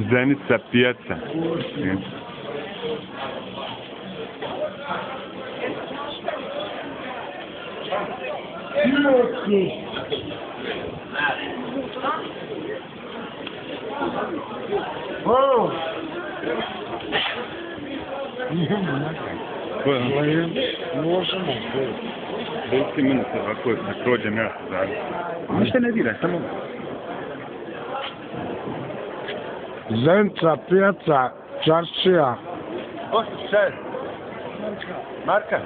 Zenica pijaca. Možemo. Dajte minuta ovako da prođem ja sa zavis. Ništa ne diraj, samo... Zenica, pijaca, čaršija. Osti, šta je? Marka?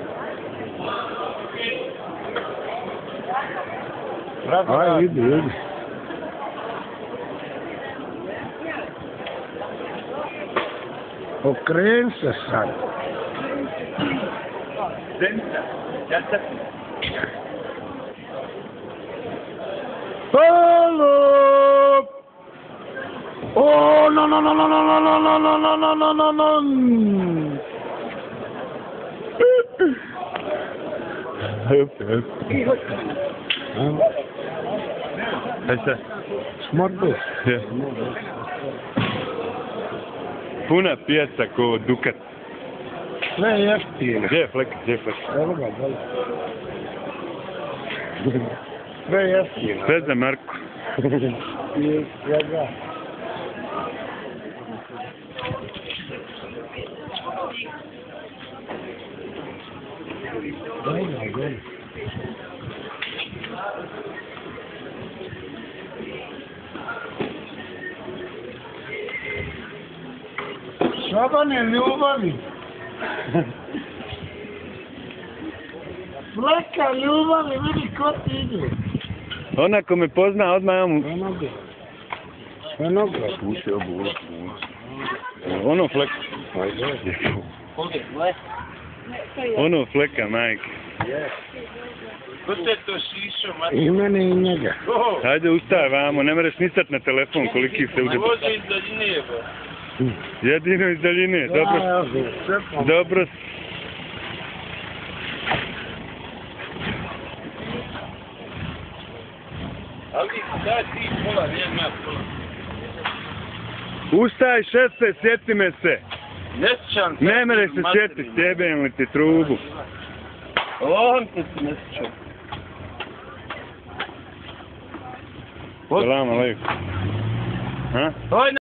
Aj, idi. Okreni se sad. Zenica, pijaca. Halo! Oh, no. Kaj šta? Smrdu. Puna pijaca ko Dukat. Sve je jeftino. Gdje je flek? Evo ga, dole. Sve je jeftino. Sve za Marku. I svega. Dole. Šabane ljubavi. Fleka ljubavi, vidi ko ti ide. Ona ko me pozna, odmah ja mu... Sve noge. Puši obu. Ono fleka. Ono fleka, majke. Ko te to šišo, mati? I mene i njega. Hajde ustaj vamo, ne mereš nisat na telefon koliki se uđe. Voze iz daljine, ba. Jedino iz daljine, dobro. Dobro. Ali daj ti pola, nijem ja pola. Ustaj šefe, sjeti me se. Ne sjećam se. Ne mereš se sjeti, sjebem li ti trubu. On te se ne sjećam. Salam alaikum. Ha?